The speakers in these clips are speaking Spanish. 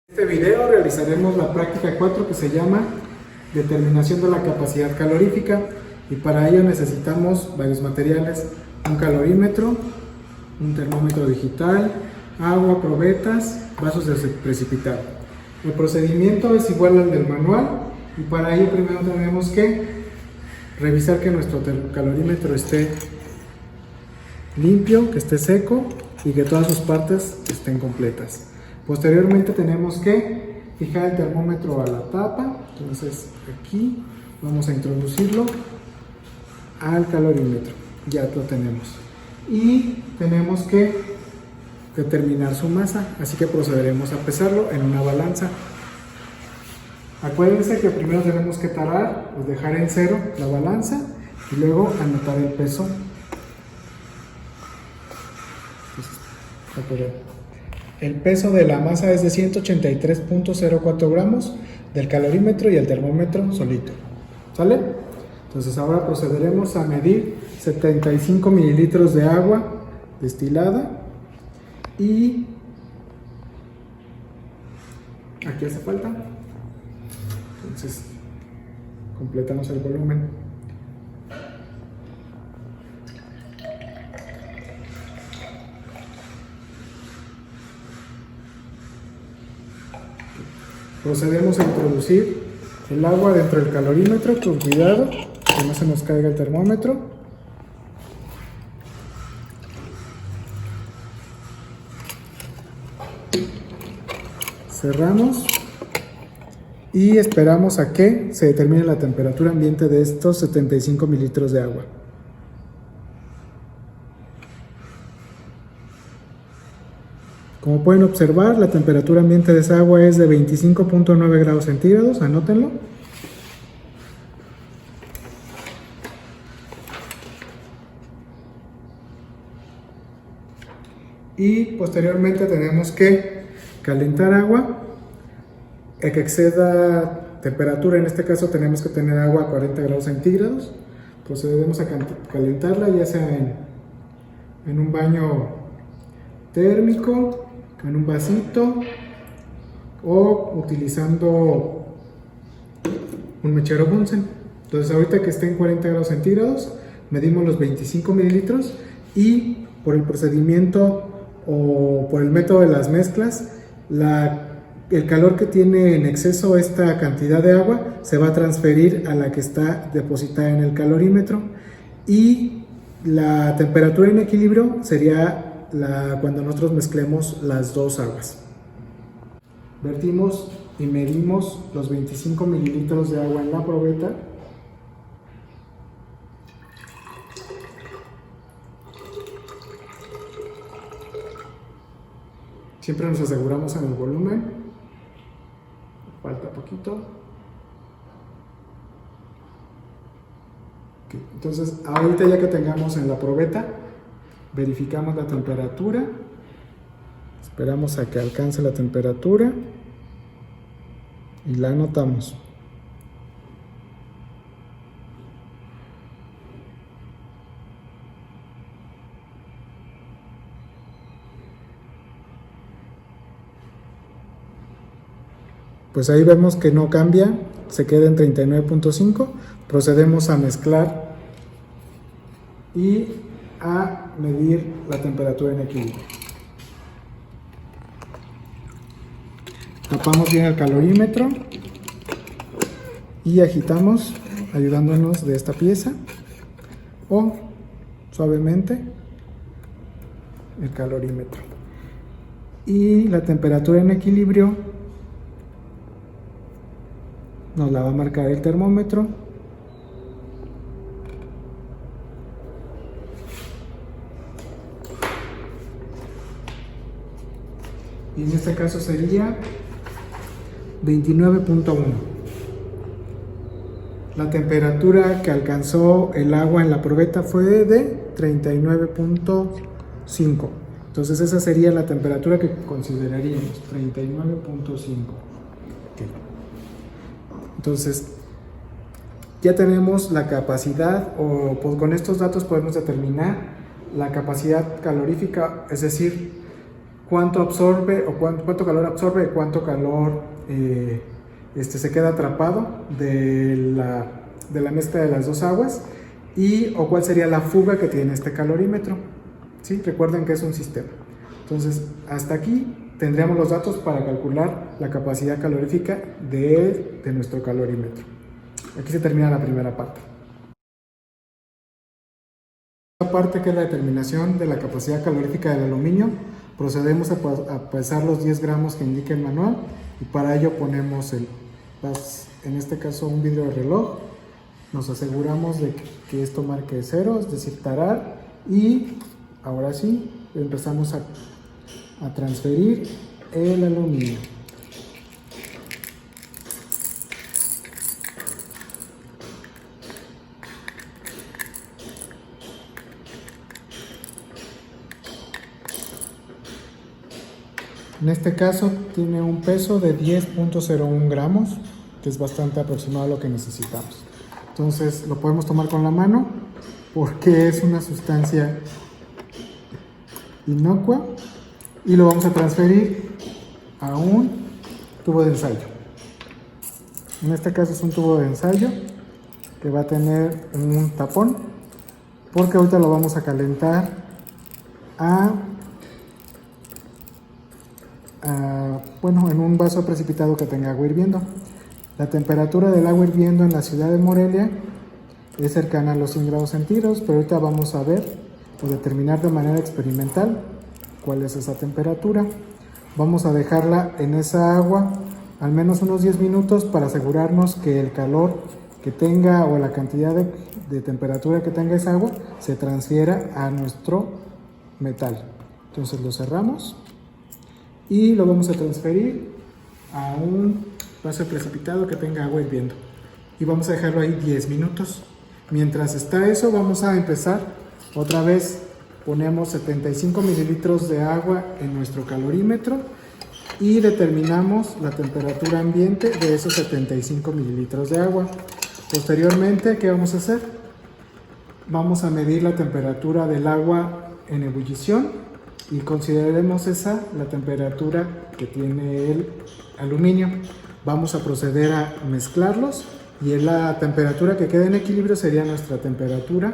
En este video realizaremos la práctica 4 que se llama determinación de la capacidad calorífica, y para ello necesitamos varios materiales: un calorímetro, un termómetro digital, agua, probetas, vasos de precipitado. El procedimiento es igual al del manual, y para ello primero tenemos que revisar que nuestro calorímetro esté limpio, que esté seco y que todas sus partes estén completas. Posteriormente tenemos que fijar el termómetro a la tapa. Entonces aquí vamos a introducirlo al calorímetro, ya lo tenemos, y tenemos que determinar su masa, así que procederemos a pesarlo en una balanza. Acuérdense que primero tenemos que tarar o dejar en cero la balanza y luego anotar el peso. El peso de la masa es de 183.04 gramos del calorímetro y el termómetro solito. ¿Sale? Entonces ahora procederemos a medir 75 mililitros de agua destilada, y aquí hace falta. Entonces completamos el volumen. Procedemos a introducir el agua dentro del calorímetro con cuidado, que no se nos caiga el termómetro. Cerramos y esperamos a que se determine la temperatura ambiente de estos 75 mililitros de agua. Como pueden observar, la temperatura ambiente de esa agua es de 25.9 grados centígrados, anótenlo. Y posteriormente tenemos que calentar agua, el que exceda temperatura, en este caso tenemos que tener agua a 40 grados centígrados. Procedemos a calentarla, ya sea en un baño térmico, en un vasito, o utilizando un mechero Bunsen. Entonces ahorita que esté en 40 grados centígrados, medimos los 25 mililitros, y por el procedimiento o por el método de las mezclas, el calor que tiene en exceso esta cantidad de agua se va a transferir a la que está depositada en el calorímetro, y la temperatura en equilibrio sería cuando nosotros mezclemos las dos aguas. Vertimos y medimos los 25 mililitros de agua en la probeta. Siempre nos aseguramos en el volumen. Falta poquito. Okay. Entonces ahorita, ya que tengamos en la probeta, verificamos la temperatura, esperamos a que alcance la temperatura y la anotamos. Pues ahí vemos que no cambia, se queda en 39.5. Procedemos a mezclar y a medir la temperatura en equilibrio. Tapamos bien el calorímetro y agitamos, ayudándonos de esta pieza, o suavemente el calorímetro. Y la temperatura en equilibrio nos la va a marcar el termómetro. Y en este caso sería 29.1. La temperatura que alcanzó el agua en la probeta fue de 39.5. Entonces esa sería la temperatura que consideraríamos, 39.5. Okay. Entonces ya tenemos la capacidad, o pues con estos datos podemos determinar la capacidad calorífica, es decir, cuánto absorbe o cuánto calor absorbe y cuánto calor se queda atrapado de la mezcla de las dos aguas, o cuál sería la fuga que tiene este calorímetro. ¿Sí? Recuerden que es un sistema. Entonces, hasta aquí tendríamos los datos para calcular la capacidad calorífica de nuestro calorímetro. Aquí se termina la primera parte. La parte que es la determinación de la capacidad calorífica del aluminio, procedemos a pesar los 10 gramos que indica el manual, y para ello ponemos en este caso un vidrio de reloj. Nos aseguramos de que esto marque 0, es decir, tarar, y ahora sí empezamos a transferir el aluminio. En este caso tiene un peso de 10.01 gramos, que es bastante aproximado a lo que necesitamos. Entonces lo podemos tomar con la mano porque es una sustancia inocua, y lo vamos a transferir a un tubo de ensayo. En este caso es un tubo de ensayo que va a tener un tapón, porque ahorita lo vamos a calentar en un vaso precipitado que tenga agua hirviendo. La temperatura del agua hirviendo en la ciudad de Morelia es cercana a los 100 grados centígrados, pero ahorita vamos a ver o determinar de manera experimental cuál es esa temperatura. Vamos a dejarla en esa agua al menos unos 10 minutos para asegurarnos que el calor que tenga o la cantidad de temperatura que tenga esa agua se transfiera a nuestro metal. Entonces lo cerramos y lo vamos a transferir a un vaso precipitado que tenga agua hirviendo, y vamos a dejarlo ahí 10 minutos. Mientras está eso, vamos a empezar otra vez. Ponemos 75 mililitros de agua en nuestro calorímetro y determinamos la temperatura ambiente de esos 75 mililitros de agua. Posteriormente, ¿qué vamos a hacer? Vamos a medir la temperatura del agua en ebullición y consideremos esa la temperatura que tiene el aluminio. Vamos a proceder a mezclarlos, y la temperatura que quede en equilibrio sería nuestra temperatura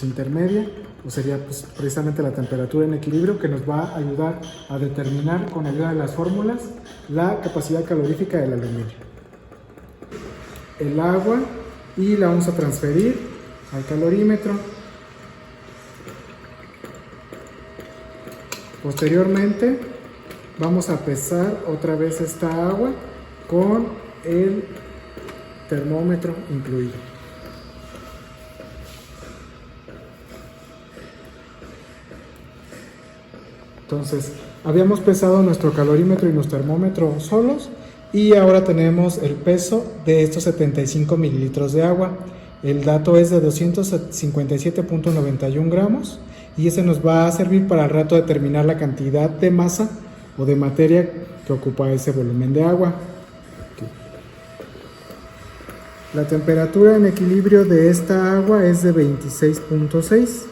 intermedia, o sería precisamente la temperatura en equilibrio, que nos va a ayudar a determinar con ayuda de las fórmulas la capacidad calorífica del aluminio. El agua, y la vamos a transferir al calorímetro. Posteriormente vamos a pesar otra vez esta agua con el termómetro incluido. Entonces, habíamos pesado nuestro calorímetro y nuestro termómetro solos, y ahora tenemos el peso de estos 75 mililitros de agua. El dato es de 257.91 gramos, y ese nos va a servir para al rato determinar la cantidad de masa o de materia que ocupa ese volumen de agua. La temperatura en equilibrio de esta agua es de 26.6.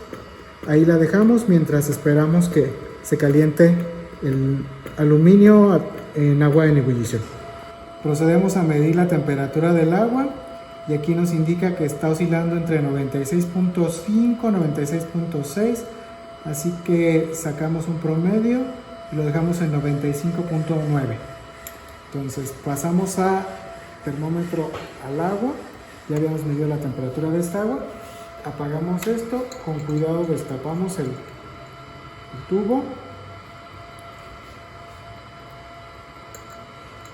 Ahí la dejamos mientras esperamos que se caliente el aluminio en agua en ebullición. Procedemos a medir la temperatura del agua, y aquí nos indica que está oscilando entre 96.5 y 96.6, así que sacamos un promedio y lo dejamos en 95.9. Entonces pasamos a termómetro al agua. Ya habíamos medido la temperatura de esta agua. Apagamos esto, con cuidado destapamos el tubo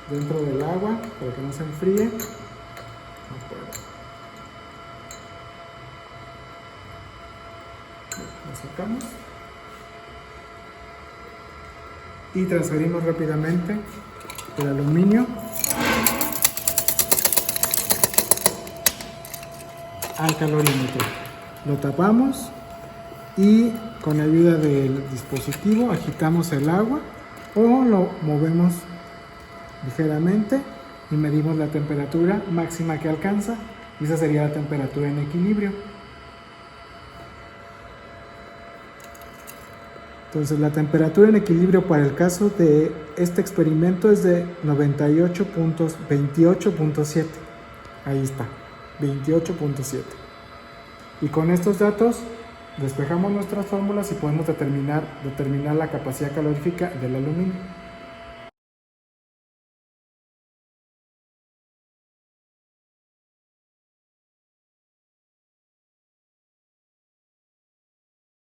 dentro del agua para que no se enfríe. Lo sacamos y transferimos rápidamente el aluminio al calorímetro. Lo tapamos y con ayuda del dispositivo agitamos el agua o lo movemos ligeramente y medimos la temperatura máxima que alcanza, y esa sería la temperatura en equilibrio. Entonces la temperatura en equilibrio para el caso de este experimento es de 28.7. Ahí está, 28.7. Y con estos datos despejamos nuestras fórmulas y podemos determinar la capacidad calorífica del aluminio.